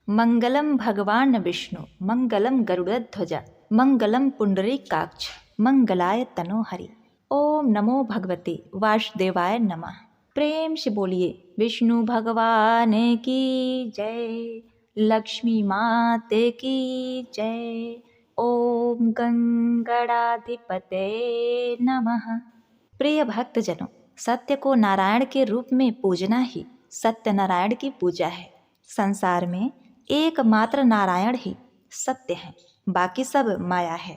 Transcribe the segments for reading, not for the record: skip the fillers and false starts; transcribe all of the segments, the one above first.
मंगलम भगवान विष्णु मंगलम गरुड़ध्वज मंगलम पुंडरीकाक्ष मंगलाय तनोहरि। ओम नमो भगवते वासुदेवाय नमः। प्रेम से बोलिए विष्णु भगवान की जय, लक्ष्मी माते की जय। ओम गंगणाधिपते नमः। प्रिय भक्तजनों, सत्य को नारायण के रूप में पूजना ही सत्यनारायण की पूजा है। संसार में एकमात्र नारायण ही सत्य है, बाकी सब माया है।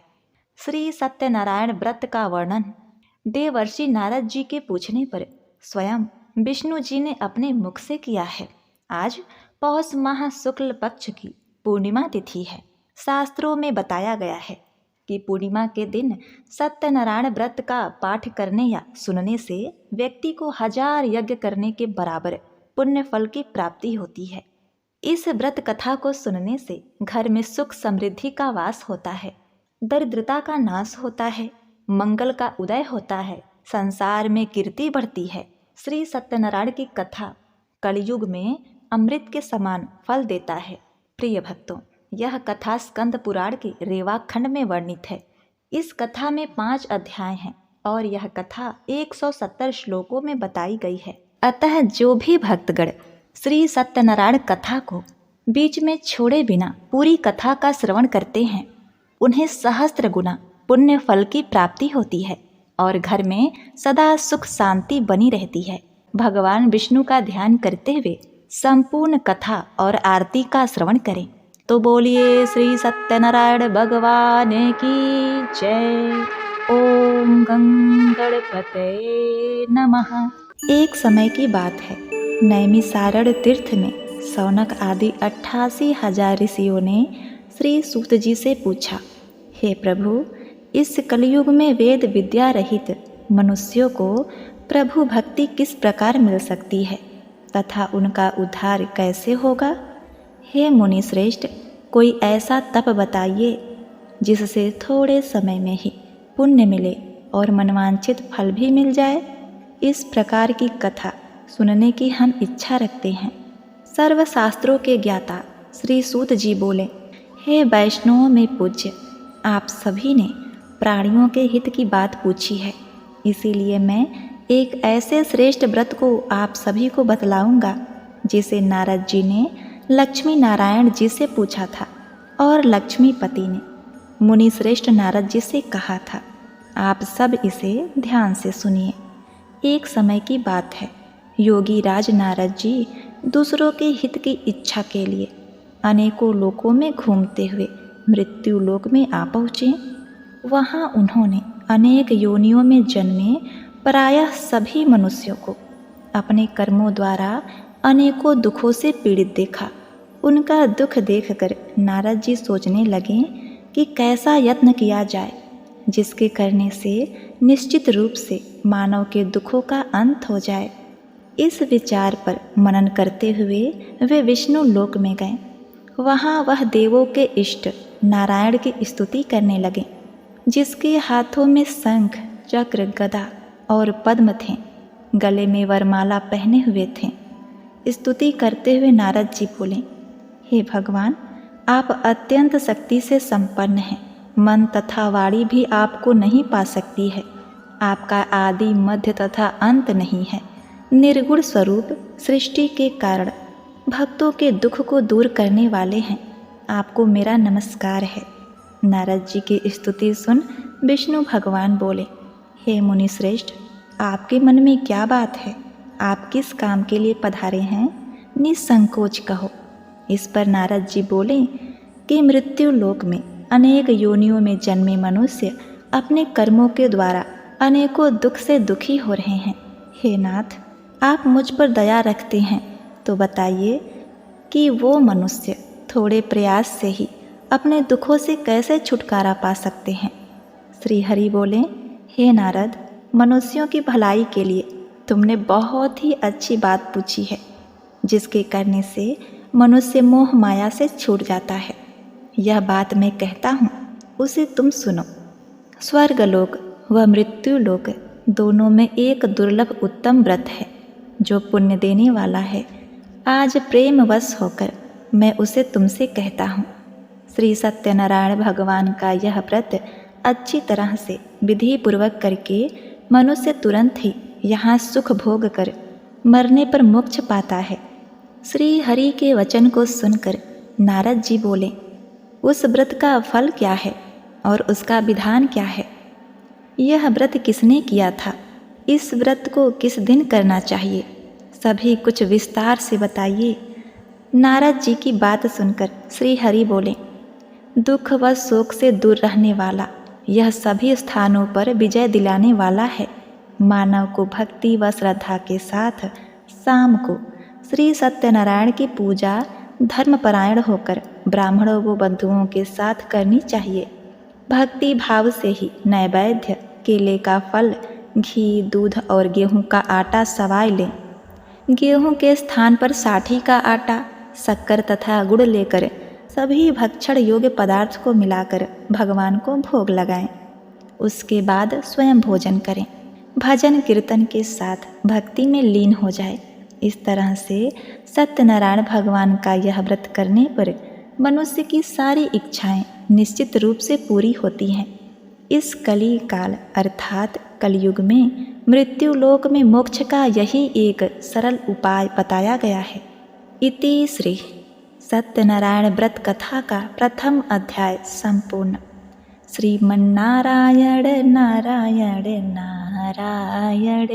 श्री सत्यनारायण व्रत का वर्णन देवर्षि नारद जी के पूछने पर स्वयं विष्णु जी ने अपने मुख से किया है। आज पौष माह शुक्ल पक्ष की पूर्णिमा तिथि है। शास्त्रों में बताया गया है कि पूर्णिमा के दिन सत्यनारायण व्रत का पाठ करने या सुनने से व्यक्ति को 1000 यज्ञ करने के बराबर पुण्य फल की प्राप्ति होती है। इस व्रत कथा को सुनने से घर में सुख समृद्धि का वास होता है, दरिद्रता का नाश होता है, मंगल का उदय होता है, संसार में कीर्ति बढ़ती है। श्री सत्यनारायण की कथा कलयुग में अमृत के समान फल देता है। प्रिय भक्तों, यह कथा स्कंद पुराण के रेवा खंड में वर्णित है। इस कथा में 5 अध्याय हैं और यह कथा 170 श्लोकों में बताई गई है। अतः जो भी भक्तगण श्री सत्यनारायण कथा को बीच में छोड़े बिना पूरी कथा का श्रवण करते हैं, उन्हें सहस्त्र गुना पुण्य फल की प्राप्ति होती है और घर में सदा सुख शांति बनी रहती है। भगवान विष्णु का ध्यान करते हुए संपूर्ण कथा और आरती का श्रवण करें तो बोलिए श्री सत्यनारायण भगवान की जय। ओम गंगणपते नमः। एक समय की बात है, नैमिसारण्य तीर्थ में शौनक आदि 88,000 ऋषियों ने श्री सूत जी से पूछा, हे प्रभु, इस कलयुग में वेद विद्या रहित मनुष्यों को प्रभु भक्ति किस प्रकार मिल सकती है तथा उनका उद्धार कैसे होगा? हे मुनि श्रेष्ठ, कोई ऐसा तप बताइए जिससे थोड़े समय में ही पुण्य मिले और मनवांछित फल भी मिल जाए। इस प्रकार की कथा सुनने की हम इच्छा रखते हैं। सर्वशास्त्रों के ज्ञाता श्री सूत जी बोले, हे वैष्णवों में पूज्य, आप सभी ने प्राणियों के हित की बात पूछी है, इसीलिए मैं एक ऐसे श्रेष्ठ व्रत को आप सभी को बतलाऊंगा जिसे नारद जी ने लक्ष्मी नारायण जी से पूछा था और लक्ष्मीपति ने मुनि श्रेष्ठ नारद जी से कहा था। आप सब इसे ध्यान से सुनिए। एक समय की बात है, योगी राज नारद जी दूसरों के हित की इच्छा के लिए अनेकों लोकों में घूमते हुए मृत्यु लोक में आ पहुँचे। वहाँ उन्होंने अनेक योनियों में जन्मे प्रायः सभी मनुष्यों को अपने कर्मों द्वारा अनेकों दुखों से पीड़ित देखा। उनका दुख देखकर नारद जी सोचने लगे कि कैसा यत्न किया जाए जिसके करने से निश्चित रूप से मानव के दुखों का अंत हो जाए। इस विचार पर मनन करते हुए वे विष्णु लोक में गए। वहाँ वह देवों के इष्ट नारायण की स्तुति करने लगे, जिसके हाथों में शंख चक्र गदा और पद्म थे, गले में वरमाला पहने हुए थे। स्तुति करते हुए नारद जी बोले, हे भगवान, आप अत्यंत शक्ति से संपन्न हैं, मन तथा वाणी भी आपको नहीं पा सकती है। आपका आदि मध्य तथा अंत नहीं है। निर्गुण स्वरूप सृष्टि के कारण भक्तों के दुख को दूर करने वाले हैं। आपको मेरा नमस्कार है। नारद जी की स्तुति सुन विष्णु भगवान बोले, हे मुनि श्रेष्ठ, आपके मन में क्या बात है? आप किस काम के लिए पधारे हैं? निसंकोच कहो। इस पर नारद जी बोले कि मृत्यु लोक में अनेक योनियों में जन्मे मनुष्य अपने कर्मों के द्वारा अनेकों दुख से दुखी हो रहे हैं। हे नाथ, आप मुझ पर दया रखते हैं तो बताइए कि वो मनुष्य थोड़े प्रयास से ही अपने दुखों से कैसे छुटकारा पा सकते हैं। श्री हरि बोले, हे नारद, मनुष्यों की भलाई के लिए तुमने बहुत ही अच्छी बात पूछी है, जिसके करने से मनुष्य मोह माया से छूट जाता है। यह बात मैं कहता हूँ, उसे तुम सुनो। स्वर्गलोक व मृत्यु लोक दोनों में एक दुर्लभ उत्तम व्रत है जो पुण्य देने वाला है। आज प्रेमवश होकर मैं उसे तुमसे कहता हूँ। श्री सत्यनारायण भगवान का यह व्रत अच्छी तरह से विधि पूर्वक करके मनुष्य तुरंत ही यहाँ सुख भोग कर मरने पर मोक्ष पाता है। श्री हरि के वचन को सुनकर नारद जी बोले, उस व्रत का फल क्या है और उसका विधान क्या है? यह व्रत किसने किया था? इस व्रत को किस दिन करना चाहिए? सभी कुछ विस्तार से बताइए। नारद जी की बात सुनकर श्री हरि बोले, दुख व शोक से दूर रहने वाला, यह सभी स्थानों पर विजय दिलाने वाला है। मानव को भक्ति व श्रद्धा के साथ शाम को श्री सत्यनारायण की पूजा धर्मपरायण होकर ब्राह्मणों व बंधुओं के साथ करनी चाहिए। भक्ति भाव से ही नैवेद्य, केले का फल, घी, दूध और गेहूं का आटा सवाई लें। गेहूं के स्थान पर साठी का आटा, शक्कर तथा गुड़ लेकर सभी भक्षण योग्य पदार्थ को मिलाकर भगवान को भोग लगाएं। उसके बाद स्वयं भोजन करें। भजन कीर्तन के साथ भक्ति में लीन हो जाए। इस तरह से सत्यनारायण भगवान का यह व्रत करने पर मनुष्य की सारी इच्छाएं निश्चित रूप से पूरी होती हैं। इस कली काल अर्थात कलयुग में मृत्यु लोक में मोक्ष का यही एक सरल उपाय बताया गया है। इति श्री सत्यनारायण व्रत कथा का प्रथम अध्याय संपूर्ण। श्रीमन्नारायण नारायण नारायण,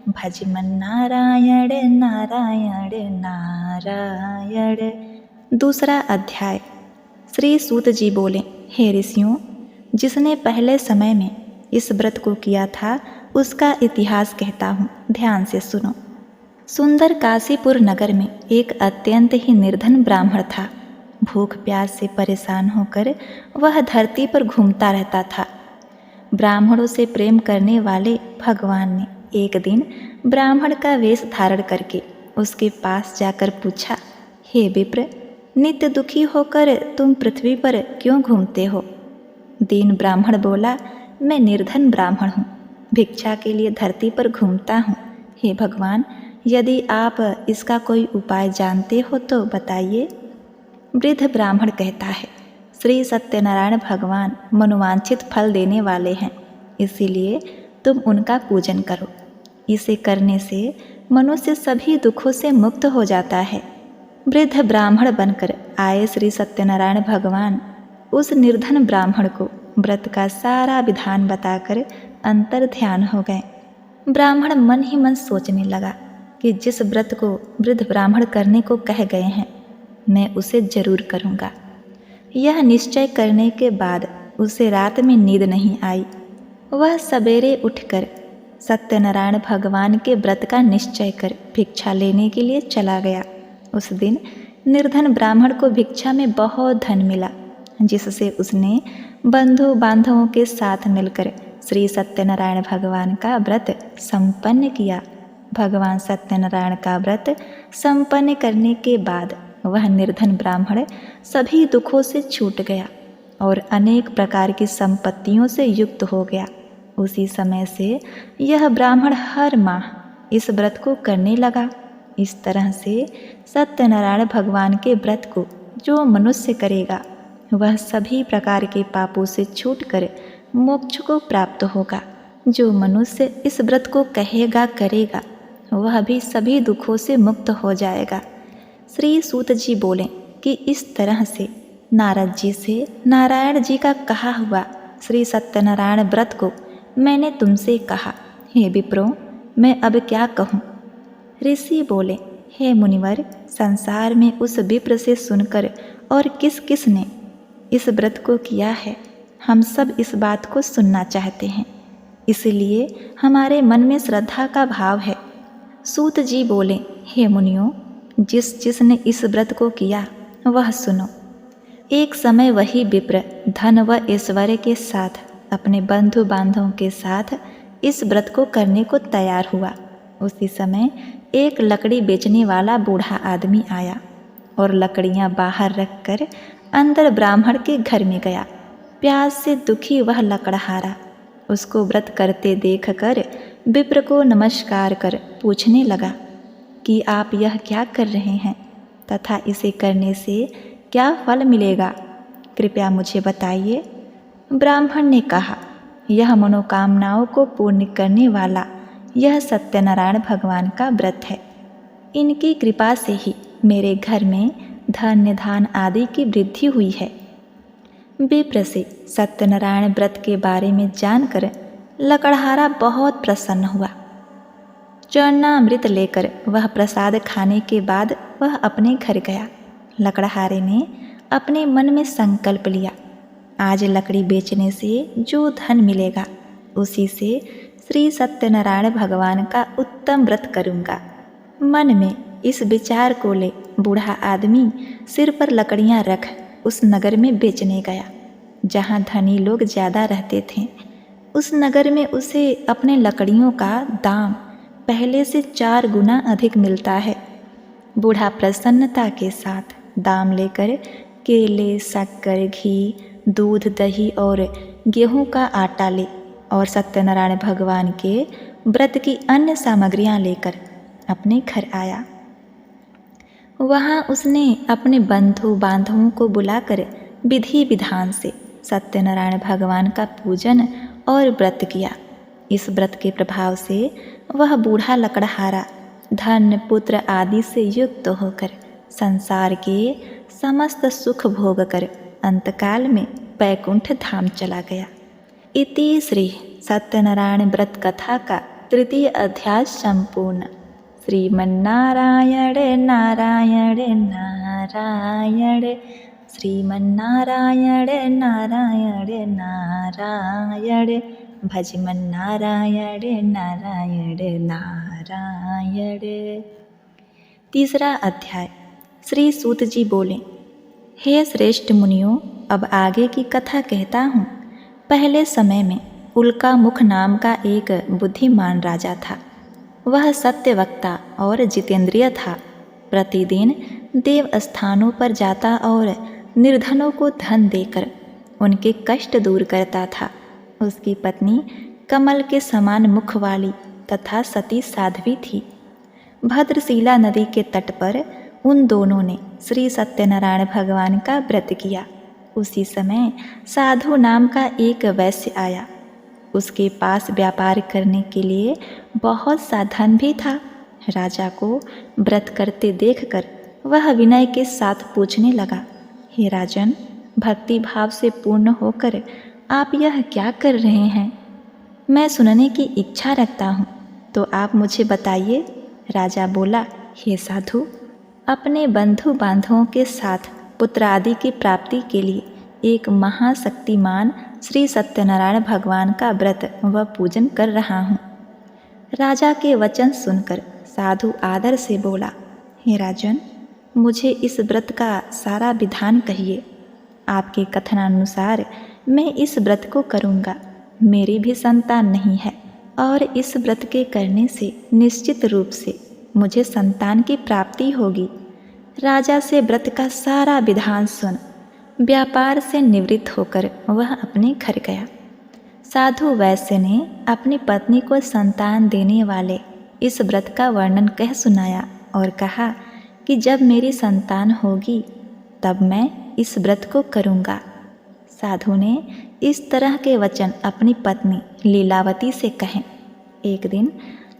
भजमन नारायण नारायण नारायण। दूसरा अध्याय। श्री सूत जी बोले, हे ऋषियों, जिसने पहले समय में इस व्रत को किया था उसका इतिहास कहता हूँ, ध्यान से सुनो। सुंदर काशीपुर नगर में एक अत्यंत ही निर्धन ब्राह्मण था। भूख प्यास से परेशान होकर वह धरती पर घूमता रहता था। ब्राह्मणों से प्रेम करने वाले भगवान ने एक दिन ब्राह्मण का वेश धारण करके उसके पास जाकर पूछा, हे विप्र, नित्य दुखी होकर तुम पृथ्वी पर क्यों घूमते हो? दीन ब्राह्मण बोला, मैं निर्धन ब्राह्मण हूँ, भिक्षा के लिए धरती पर घूमता हूँ। हे भगवान, यदि आप इसका कोई उपाय जानते हो तो बताइए। वृद्ध ब्राह्मण कहता है, श्री सत्यनारायण भगवान मनोवांछित फल देने वाले हैं, इसीलिए तुम उनका पूजन करो। इसे करने से मनुष्य सभी दुखों से मुक्त हो जाता है। वृद्ध ब्राह्मण बनकर आए श्री सत्यनारायण भगवान उस निर्धन ब्राह्मण को व्रत का सारा विधान बताकर अंतर ध्यान हो गए। ब्राह्मण मन ही मन सोचने लगा कि जिस व्रत को वृद्ध ब्राह्मण करने को कह गए हैं, मैं उसे जरूर करूँगा। यह निश्चय करने के बाद उसे रात में नींद नहीं आई। वह सवेरे उठकर सत्यनारायण भगवान के व्रत का निश्चय कर भिक्षा लेने के लिए चला गया। उस दिन निर्धन ब्राह्मण को भिक्षा में बहुत धन मिला, जिससे उसने बंधु बांधवों के साथ मिलकर श्री सत्यनारायण भगवान का व्रत संपन्न किया। भगवान सत्यनारायण का व्रत संपन्न करने के बाद वह निर्धन ब्राह्मण सभी दुखों से छूट गया और अनेक प्रकार की संपत्तियों से युक्त हो गया। उसी समय से यह ब्राह्मण हर माह इस व्रत को करने लगा। इस तरह से सत्यनारायण भगवान के व्रत को जो मनुष्य करेगा वह सभी प्रकार के पापों से छूटकर मोक्ष को प्राप्त होगा। जो मनुष्य इस व्रत को कहेगा करेगा वह भी सभी दुखों से मुक्त हो जाएगा। श्री सूत जी बोले कि इस तरह से नारद जी से नारायण जी का कहा हुआ श्री सत्यनारायण व्रत को मैंने तुमसे कहा। हे विप्रो, मैं अब क्या कहूँ? ऋषि बोले, हे मुनिवर, संसार में उस विप्र से सुनकर और किस किस ने इस व्रत को किया है, हम सब इस बात को सुनना चाहते हैं, इसलिए हमारे मन में श्रद्धा का भाव है। सूत जी बोले, हे मुनियों, जिसने इस व्रत को किया वह सुनो। एक समय वही विप्र धन व ऐश्वर्य के साथ अपने बंधु बांधवों के साथ इस व्रत को करने को तैयार हुआ। उसी समय एक लकड़ी बेचने वाला बूढ़ा आदमी आया और लकड़ियां बाहर रखकर अंदर ब्राह्मण के घर में गया। प्यास से दुखी वह लकड़हारा उसको व्रत करते देखकर विप्र को नमस्कार कर पूछने लगा कि आप यह क्या कर रहे हैं? तथा इसे करने से क्या फल मिलेगा, कृपया मुझे बताइए। ब्राह्मण ने कहा, यह मनोकामनाओं को पूर्ण करने वाला यह सत्यनारायण भगवान का व्रत है। इनकी कृपा से ही मेरे घर में धन्य धान आदि की वृद्धि हुई है। विप्र से सत्यनारायण व्रत के बारे में जानकर लकड़हारा बहुत प्रसन्न हुआ। चरणामृत लेकर वह प्रसाद खाने के बाद वह अपने घर गया। लकड़हारे ने अपने मन में संकल्प लिया, आज लकड़ी बेचने से जो धन मिलेगा उसी से श्री सत्यनारायण भगवान का उत्तम व्रत करूँगा। मन में इस विचार को ले बूढ़ा आदमी सिर पर लकड़ियाँ रख उस नगर में बेचने गया जहाँ धनी लोग ज़्यादा रहते थे। उस नगर में उसे अपने लकड़ियों का दाम पहले से 4 गुना अधिक मिलता है। बूढ़ा प्रसन्नता के साथ दाम लेकर केले, शक्कर, घी, दूध, दही और गेहूं का आटा ले और सत्यनारायण भगवान के व्रत की अन्य सामग्रियां लेकर अपने घर आया। वहाँ उसने अपने बंधु बांधवों को बुलाकर विधि विधान से सत्यनारायण भगवान का पूजन और व्रत किया। इस व्रत के प्रभाव से वह बूढ़ा लकड़हारा धन, पुत्र आदि से युक्त होकर संसार के समस्त सुख भोग कर अंतकाल में वैकुंठ धाम चला गया। इति श्री सत्यनारायण व्रत कथा का 3य अध्याय संपूर्ण। श्रीमन्नारायण नारायण नारायण, श्रीमन्नारायण नारायण नारायण, भजमन्नारायण नारायण नारायण। 3रा अध्याय। श्री सूत जी बोले, हे श्रेष्ठ मुनियों, अब आगे की कथा कहता हूँ। पहले समय में उल्का मुख नाम का एक बुद्धिमान राजा था। वह सत्यवक्ता और जितेंद्रिय था। प्रतिदिन देव स्थानों पर जाता और निर्धनों को धन देकर उनके कष्ट दूर करता था। उसकी पत्नी कमल के समान मुख वाली तथा सती साध्वी थी। भद्रशिला नदी के तट पर उन दोनों ने श्री सत्यनारायण भगवान का व्रत किया। उसी समय साधु नाम का एक वैश्य आया। उसके पास व्यापार करने के लिए बहुत सा धन भी था। राजा को व्रत करते देखकर वह विनय के साथ पूछने लगा, हे राजन, भक्ति भाव से पूर्ण होकर आप यह क्या कर रहे हैं? मैं सुनने की इच्छा रखता हूँ, तो आप मुझे बताइए। राजा बोला, हे साधु, अपने बंधु बांधवों के साथ पुत्र आदि की प्राप्ति के लिए एक महाशक्तिमान श्री सत्यनारायण भगवान का व्रत व पूजन कर रहा हूँ। राजा के वचन सुनकर साधु आदर से बोला, हे राजन, मुझे इस व्रत का सारा विधान कहिए। आपके कथनानुसार मैं इस व्रत को करूँगा। मेरी भी संतान नहीं है और इस व्रत के करने से निश्चित रूप से मुझे संतान की प्राप्ति होगी। राजा से व्रत का सारा विधान सुन व्यापार से निवृत्त होकर वह अपने घर गया। साधु वैश्य ने अपनी पत्नी को संतान देने वाले इस व्रत का वर्णन कह सुनाया और कहा कि जब मेरी संतान होगी तब मैं इस व्रत को करूँगा। साधु ने इस तरह के वचन अपनी पत्नी लीलावती से कहे। एक दिन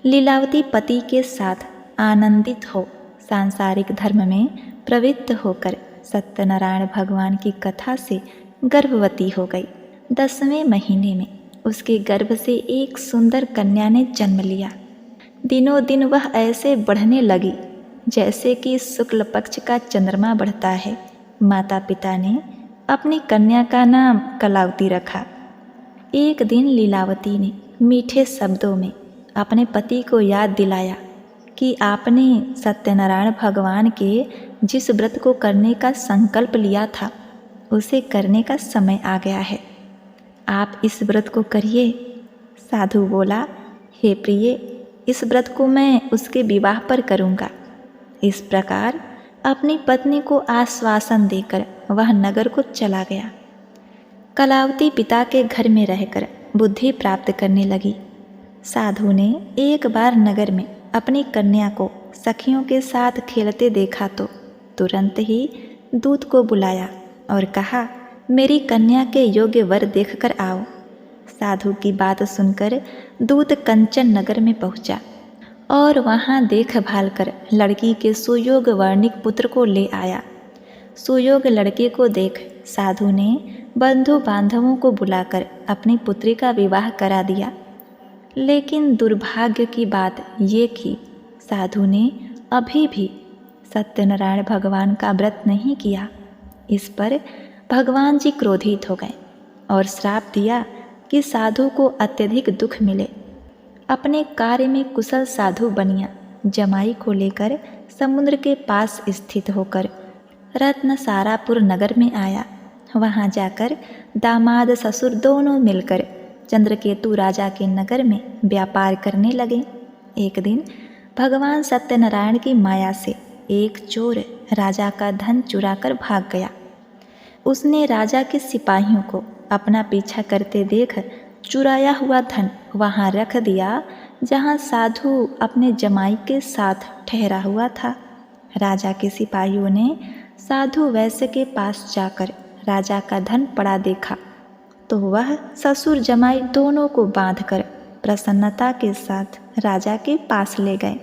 लीलावती पति के साथ आनंदित हो सांसारिक धर्म में प्रवृत्त होकर सत्यनारायण भगवान की कथा से गर्भवती हो गई। 10वें महीने में उसके गर्भ से एक सुंदर कन्या ने जन्म लिया। दिनों दिन वह ऐसे बढ़ने लगी जैसे कि शुक्ल पक्ष का चंद्रमा बढ़ता है। माता पिता ने अपनी कन्या का नाम कलावती रखा। एक दिन लीलावती ने मीठे शब्दों में अपने पति को याद दिलाया कि आपने सत्यनारायण भगवान के जिस व्रत को करने का संकल्प लिया था उसे करने का समय आ गया है। आप इस व्रत को करिए। साधु बोला, हे प्रिय, इस व्रत को मैं उसके विवाह पर करूँगा। इस प्रकार अपनी पत्नी को आश्वासन देकर वह नगर को चला गया। कलावती पिता के घर में रहकर बुद्धि प्राप्त करने लगी। साधु ने एक बार नगर में अपनी कन्या को सखियों के साथ खेलते देखा तो तुरंत ही दूत को बुलाया और कहा, मेरी कन्या के योग्य वर देखकर आओ। साधु की बात सुनकर दूत कंचन नगर में पहुंचा और वहां देखभाल कर लड़की के सुयोग वर्णिक पुत्र को ले आया। सुयोग लड़के को देख साधु ने बंधु बांधवों को बुलाकर अपनी पुत्री का विवाह करा दिया। लेकिन दुर्भाग्य की बात ये कि साधु ने अभी भी सत्यनारायण भगवान का व्रत नहीं किया। इस पर भगवान जी क्रोधित हो गए और श्राप दिया कि साधु को अत्यधिक दुख मिले। अपने कार्य में कुशल साधु बनिया जमाई को लेकर समुद्र के पास स्थित होकर रत्नसारापुर नगर में आया। वहां जाकर दामाद ससुर दोनों मिलकर चंद्रकेतु राजा के नगर में व्यापार करने लगे। एक दिन भगवान सत्यनारायण की माया से एक चोर राजा का धन चुराकर भाग गया। उसने राजा के सिपाहियों को अपना पीछा करते देख चुराया हुआ धन वहां रख दिया जहां साधु अपने जमाई के साथ ठहरा हुआ था। राजा के सिपाहियों ने साधु वैश्य के पास जाकर राजा का धन पड़ा देखा तो वह ससुर जमाई दोनों को बांधकर प्रसन्नता के साथ राजा के पास ले गए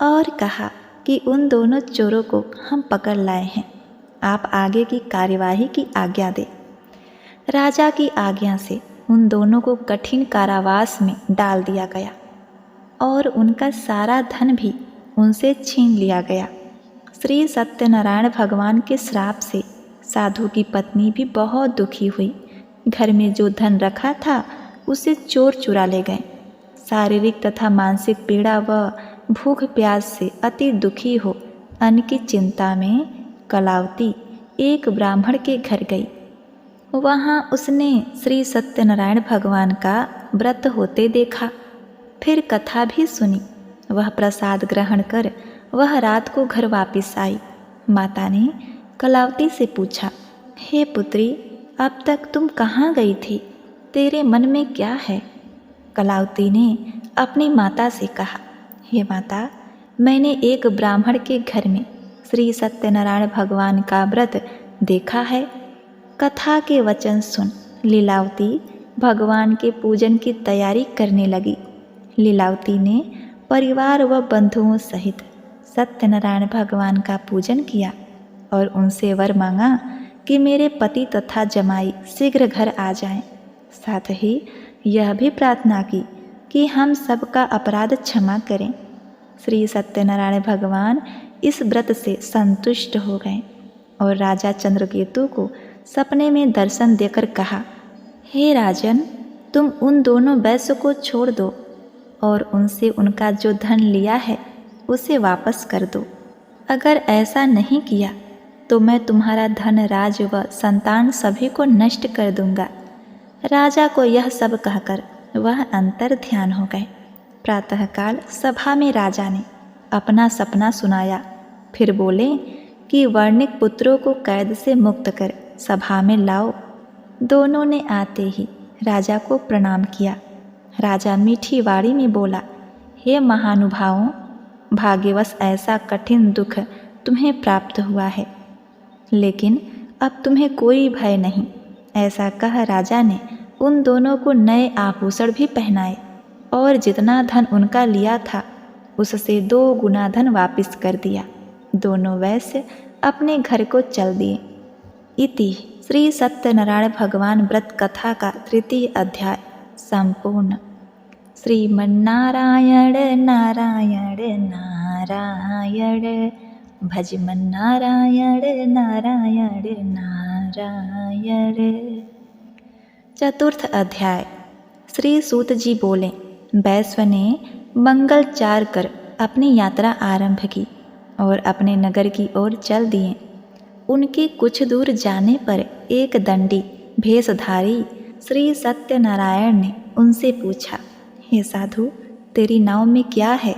और कहा कि उन दोनों चोरों को हम पकड़ लाए हैं, आप आगे की कार्यवाही की आज्ञा दें। राजा की आज्ञा से उन दोनों को कठिन कारावास में डाल दिया गया और उनका सारा धन भी उनसे छीन लिया गया। श्री सत्यनारायण भगवान के श्राप से साधु की पत्नी भी बहुत दुखी हुई। घर में जो धन रखा था उसे चोर चुरा ले गए। शारीरिक तथा मानसिक पीड़ा व भूख प्यास से अति दुखी हो अन्न की चिंता में कलावती एक ब्राह्मण के घर गई। वहाँ उसने श्री सत्यनारायण भगवान का व्रत होते देखा, फिर कथा भी सुनी। वह प्रसाद ग्रहण कर वह रात को घर वापस आई। माता ने कलावती से पूछा, हे पुत्री, अब तक तुम कहाँ गई थी? तेरे मन में क्या है? कलावती ने अपनी माता से कहा, हे माता, मैंने एक ब्राह्मण के घर में श्री सत्यनारायण भगवान का व्रत देखा है। कथा के वचन सुन लीलावती भगवान के पूजन की तैयारी करने लगी। लीलावती ने परिवार व बंधुओं सहित सत्यनारायण भगवान का पूजन किया और उनसे वर मांगा कि मेरे पति तथा जमाई शीघ्र घर आ जाएं। साथ ही यह भी प्रार्थना की कि हम सबका अपराध क्षमा करें। श्री सत्यनारायण भगवान इस व्रत से संतुष्ट हो गए और राजा चंद्रकेतु को सपने में दर्शन देकर कहा, हे राजन, तुम उन दोनों वैश्य को छोड़ दो और उनसे उनका जो धन लिया है उसे वापस कर दो। अगर ऐसा नहीं किया तो मैं तुम्हारा धन, राज व संतान सभी को नष्ट कर दूंगा। राजा को यह सब कहकर वह अंतर ध्यान हो गए। प्रातःकाल सभा में राजा ने अपना सपना सुनाया। फिर बोले कि वर्णिक पुत्रों को कैद से मुक्त कर सभा में लाओ। दोनों ने आते ही राजा को प्रणाम किया। राजा मीठी वाणी में बोला, हे महानुभावों, भाग्यवश ऐसा कठिन दुख तुम्हें प्राप्त हुआ है, लेकिन अब तुम्हें कोई भय नहीं। ऐसा कह राजा ने उन दोनों को नए आभूषण भी पहनाए और जितना धन उनका लिया था उससे 2 गुना धन वापस कर दिया। दोनों वैश्य अपने घर को चल दिए। इति श्री सत्यनारायण भगवान व्रत कथा का 3य अध्याय संपूर्ण। श्रीमन्नारायण नारायण नारायण, भजमन नारायण नारायण नारायण। 4th अध्याय। श्री सूत जी बोले, वैश्व ने मंगलचार कर अपनी यात्रा आरंभ की और अपने नगर की ओर चल दिए। उनके कुछ दूर जाने पर एक दंडी भेषधारी श्री सत्यनारायण ने उनसे पूछा, हे साधु, तेरी नाव में क्या है?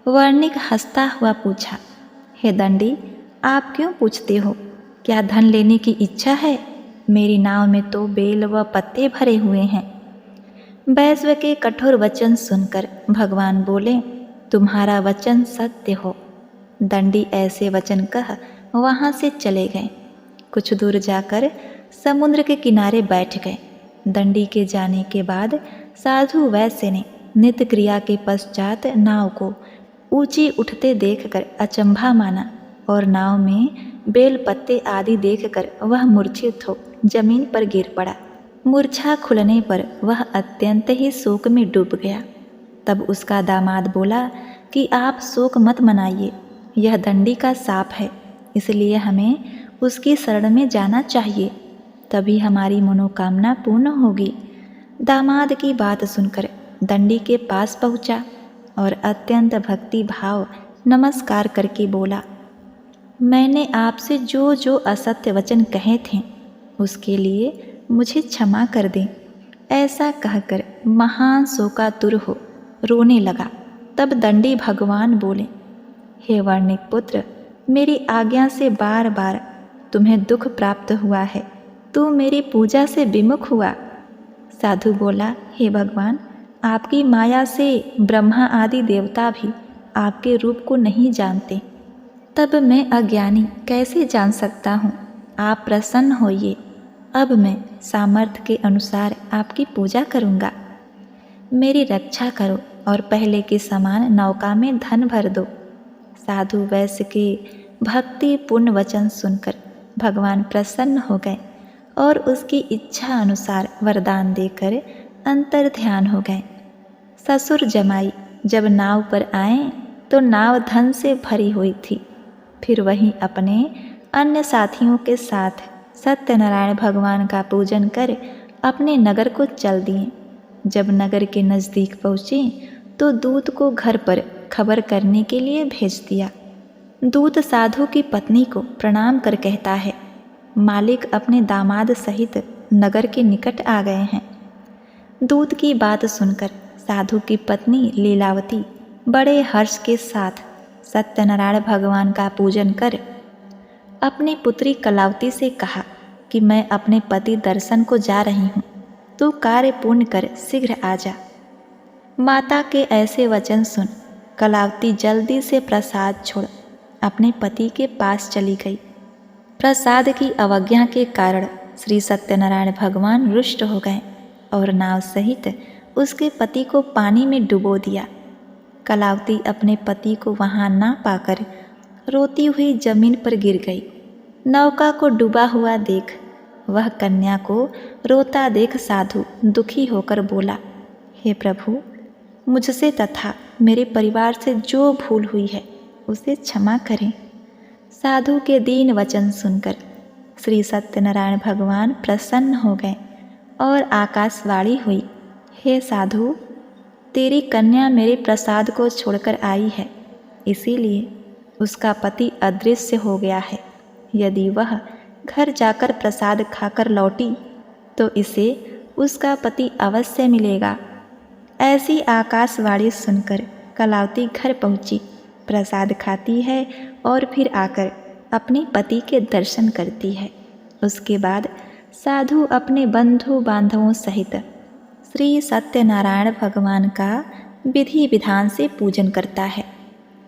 वर्णिक हंसता हुआ पूछा, हे दंडी, आप क्यों पूछते हो? क्या धन लेने की इच्छा है? मेरी नाव में तो बेल व पत्ते भरे हुए हैं। वैश्व के कठोर वचन सुनकर भगवान बोले, तुम्हारा वचन सत्य हो। दंडी ऐसे वचन कह वहाँ से चले गए। कुछ दूर जाकर समुद्र के किनारे बैठ गए। दंडी के जाने के बाद साधु वैश्य ने नित्य क्रिया के पश्चात नाव को ऊंची उठते देखकर अचंभा माना और नाव में बेल पत्ते आदि देखकर वह मूर्छित हो जमीन पर गिर पड़ा। मूर्छा खुलने पर वह अत्यंत ही शोक में डूब गया। तब उसका दामाद बोला कि आप शोक मत मनाइए, यह दंडी का साप है, इसलिए हमें उसकी शरण में जाना चाहिए, तभी हमारी मनोकामना पूर्ण होगी। दामाद की बात सुनकर दंडी के पास पहुंचा और अत्यंत भक्ति भाव नमस्कार करके बोला, मैंने आपसे जो जो असत्य वचन कहे थे उसके लिए मुझे क्षमा कर दें। ऐसा कहकर महान शोकातुर हो रोने लगा। तब दंडी भगवान बोले, हे वर्णिक पुत्र, मेरी आज्ञा से बार बार तुम्हें दुख प्राप्त हुआ है, तू मेरी पूजा से विमुख हुआ। साधु बोला, हे भगवान, आपकी माया से ब्रह्मा आदि देवता भी आपके रूप को नहीं जानते, तब मैं अज्ञानी कैसे जान सकता हूँ। आप प्रसन्न होइए, अब मैं सामर्थ्य के अनुसार आपकी पूजा करूँगा। मेरी रक्षा करो और पहले के समान नौका में धन भर दो। साधु वैश्य के भक्तिपूर्ण वचन सुनकर भगवान प्रसन्न हो गए और उसकी इच्छा अनुसार वरदान देकर अंतर ध्यान हो गए। ससुर जमाई जब नाव पर आए तो नाव धन से भरी हुई थी। फिर वहीं अपने अन्य साथियों के साथ सत्यनारायण भगवान का पूजन कर अपने नगर को चल दिए। जब नगर के नज़दीक पहुँचे तो दूत को घर पर खबर करने के लिए भेज दिया। दूत साधु की पत्नी को प्रणाम कर कहता है, मालिक अपने दामाद सहित नगर के निकट आ गए हैं। दूत की बात सुनकर साधु की पत्नी लीलावती बड़े हर्ष के साथ सत्यनारायण भगवान का पूजन कर अपनी पुत्री कलावती से कहा कि मैं अपने पति दर्शन को जा रही हूँ, तू कार्य पूर्ण कर शीघ्र आ जा। माता के ऐसे वचन सुन कलावती जल्दी से प्रसाद छोड़ अपने पति के पास चली गई। प्रसाद की अवज्ञा के कारण श्री सत्यनारायण भगवान रुष्ट हो गए और नाव सहित उसके पति को पानी में डुबो दिया। कलावती अपने पति को वहां ना पाकर रोती हुई जमीन पर गिर गई। नौका को डूबा हुआ देख वह कन्या को रोता देख साधु दुखी होकर बोला, हे प्रभु, मुझसे तथा मेरे परिवार से जो भूल हुई है उसे क्षमा करें। साधु के दीन वचन सुनकर श्री सत्यनारायण भगवान प्रसन्न हो गए और आकाशवाणी हुई, हे साधु, तेरी कन्या मेरे प्रसाद को छोड़कर आई है, इसीलिए उसका पति अदृश्य हो गया है। यदि वह घर जाकर प्रसाद खाकर लौटी तो इसे उसका पति अवश्य मिलेगा। ऐसी आकाशवाणी सुनकर कलावती घर पहुंची, प्रसाद खाती है और फिर आकर अपने पति के दर्शन करती है। उसके बाद साधु अपने बंधु बांधवों सहित श्री सत्यनारायण भगवान का विधि विधान से पूजन करता है।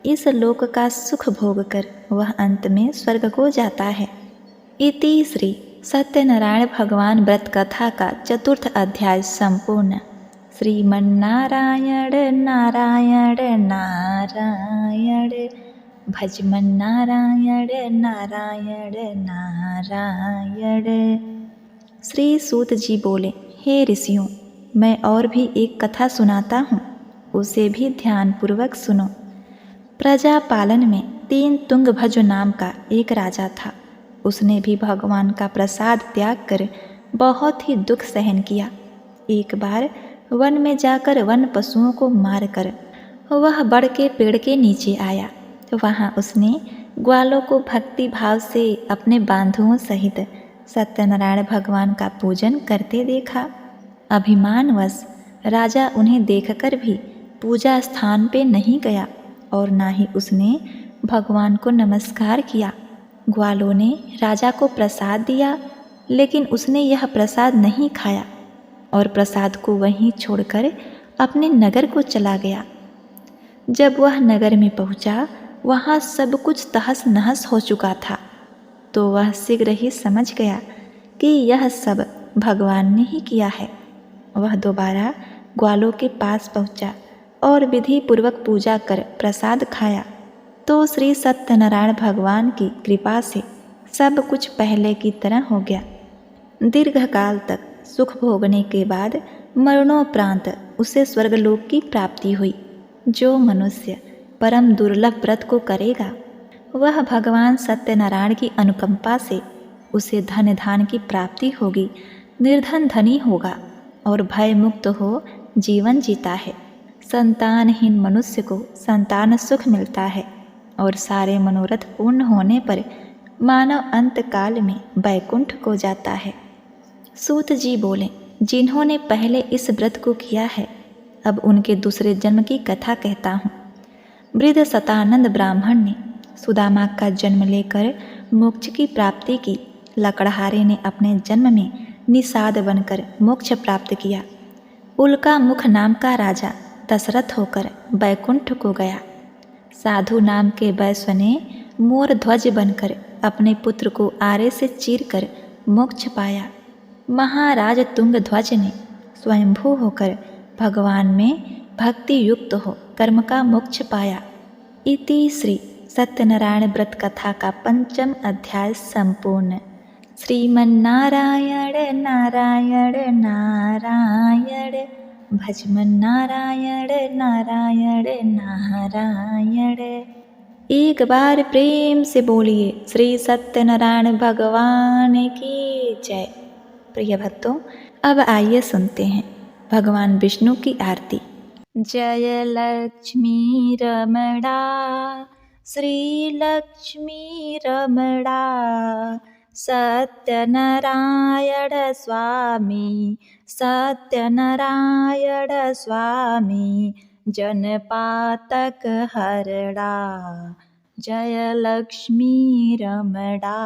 इस लोक का सुख भोग कर वह अंत में स्वर्ग को जाता है। इति श्री सत्यनारायण भगवान व्रत कथा का 4th अध्याय संपूर्ण। श्रीमन्नारायण नारायण नारायण, भजमन नारायण नारायण नारायण। श्री सूत जी बोले, हे ऋषियों, मैं और भी एक कथा सुनाता हूँ, उसे भी ध्यानपूर्वक सुनो। प्रजा पालन में 3 तुंगभज नाम का एक राजा था। उसने भी भगवान का प्रसाद त्याग कर बहुत ही दुख सहन किया। एक बार वन में जाकर वन पशुओं को मारकर वह बड़ के पेड़ के नीचे आया तो वहाँ उसने ग्वालों को भक्ति भाव से अपने बांधुओं सहित सत्यनारायण भगवान का पूजन करते देखा। अभिमानवश राजा उन्हें देखकर भी पूजा स्थान पे नहीं गया और ना ही उसने भगवान को नमस्कार किया। ग्वालों ने राजा को प्रसाद दिया, लेकिन उसने यह प्रसाद नहीं खाया और प्रसाद को वहीं छोड़कर अपने नगर को चला गया। जब वह नगर में पहुंचा, वहाँ सब कुछ तहस नहस हो चुका था। तो वह शीघ्र ही समझ गया कि यह सब भगवान ने ही किया है। वह दोबारा ग्वालों के पास पहुंचा और विधि पूर्वक पूजा कर प्रसाद खाया तो श्री सत्यनारायण भगवान की कृपा से सब कुछ पहले की तरह हो गया। दीर्घकाल तक सुख भोगने के बाद मरणोपरांत उसे स्वर्गलोक की प्राप्ति हुई। जो मनुष्य परम दुर्लभ व्रत को करेगा वह भगवान सत्यनारायण की अनुकंपा से उसे धन धान की प्राप्ति होगी, निर्धन धनी होगा और भय मुक्त हो जीवन जीता है। संतानहीन मनुष्य को संतान सुख मिलता है और सारे मनोरथ पूर्ण होने पर मानव अंत काल में वैकुंठ को जाता है। सूत जी बोले, जिन्होंने पहले इस व्रत को किया है अब उनके दूसरे जन्म की कथा कहता हूँ। वृद्ध सतानंद ब्राह्मण ने सुदामा का जन्म लेकर मोक्ष की प्राप्ति की। लकड़हारे ने अपने जन्म में निषाद बनकर मोक्ष प्राप्त किया। उल्का मुख नाम का राजा दशरथ होकर वैकुंठ को गया। साधु नाम के वैश्य ने मोर ध्वज बनकर अपने पुत्र को आरे से चीरकर मोक्ष पाया। महाराज तुंग ध्वज ने स्वयंभू होकर भगवान में भक्ति युक्त हो कर्म का मोक्ष पाया। इति श्री सत्यनारायण व्रत कथा का 5वां अध्याय संपूर्ण। श्रीमन्नारायण नारायण नारायण, भजमन नारायण नारायण नारायण। एक बार प्रेम से बोलिए श्री सत्यनारायण भगवान की जय। प्रिय भक्तों, अब आइए सुनते हैं भगवान विष्णु की आरती। जय लक्ष्मी रमणा, श्री लक्ष्मी रमणा, सत्यनारायण स्वामी, सत्यनारायण स्वामी, जनपातक हरड़ा। जय लक्ष्मी रमणा,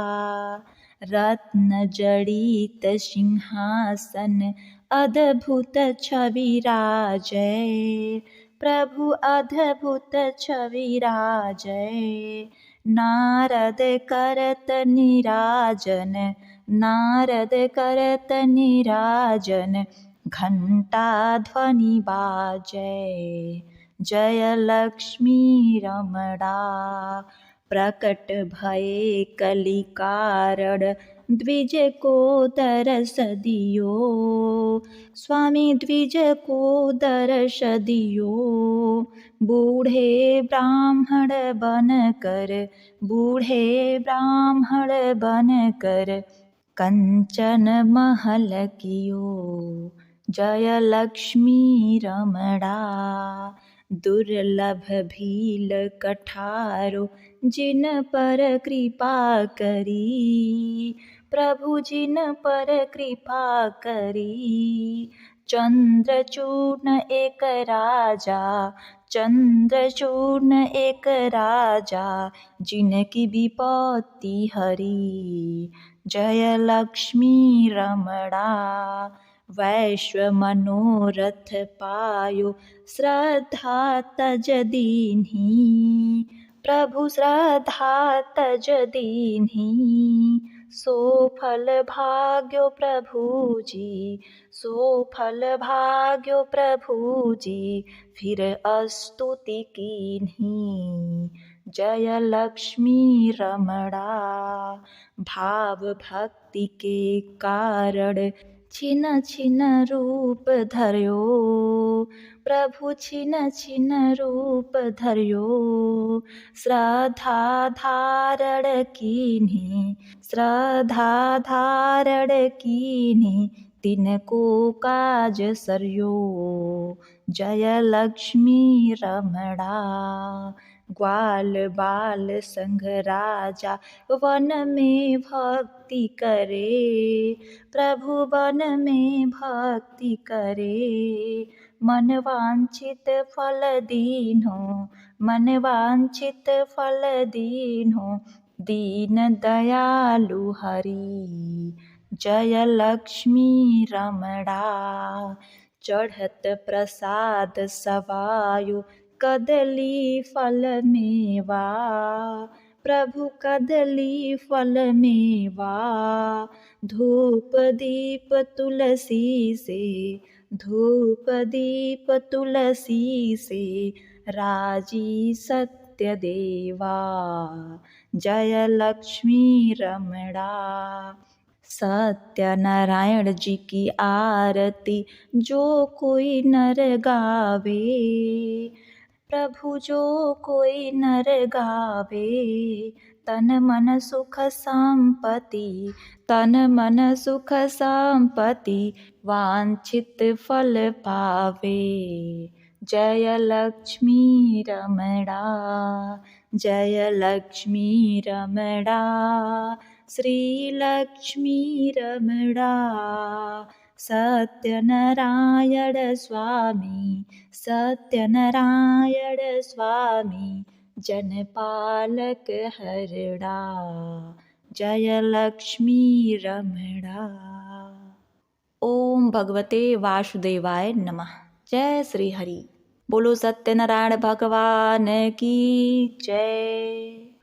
रत्न जड़ित सिंहासन, अद्भुत छवि राजय, प्रभु अद्भुत छवि राजय। नारद करत निराजन, नारद करत निराजन, घंटा ध्वनि बाजय। जय लक्ष्मी रमणा, प्रकट भये कलि कारण, द्विज को दरस दियो, स्वामी द्विज को दरस दियो। बूढ़े ब्राह्मण बन कर, बूढ़े ब्राह्मण बन कर, कंचन महल कियो। जय लक्ष्मी रमणा, दुर्लभ भील कठारो, जिन पर कृपा करी, प्रभु जिन पर कृपा करी। चंद्रचूर्ण एक राजा, चंद्रचूर्ण एक राजा, जिनकी विपत्ति हरी। जय लक्ष्मी रमणा, वैश्व मनोरथ पायो, श्रद्धा तज दीन्ही, प्रभु श्रद्धा तज दीन्ही। सो फल भाग्यो प्रभु जी, सो फल भाग्यो प्रभु जी, फिर स्तुति कीन्ही। जय लक्ष्मी रमणा, भाव भक्ति के कारण छिन छिन रूप धर्यो, प्रभु छिन छिन रूप धर्यो। श्रद्धा धारण कीन्ही, श्रद्धा धारण कीन्ही, तिनको काज सर्यो। जय लक्ष्मी रमणा, ग्वाल बाल संग राजा वन में भक्ति करे, प्रभु वन में भक्ति करे। मन वांछित फल दीन्हो, मन वांछित फल दीन्हो, दीन दयालु हरि। जय लक्ष्मी रमणा, चढ़त प्रसाद सवायो, कदली फल मेवा, प्रभु कदली फल मेवा, धूप दीप तुलसी से, धूप दीप तुलसी से, राजी सत्य देवा। जय लक्ष्मी रमणा। सत्यनारायण जी की आरती जो कोई नर गावे, प्रभु जो कोई नर गावे, तन मन सुख संपत्ति, तन मन सुख संपत्ति, वांछित फल पावे। जय लक्ष्मी रमणा, जय लक्ष्मी रमणा, श्री लक्ष्मी रमणा। सत्यनारायण स्वामी, सत्यनारायण स्वामी, जनपालक हरड़ा। जय लक्ष्मी रमणा। ओम भगवते वासुदेवाय नमः। जय श्री हरि। बोलो सत्यनारायण भगवान की जय।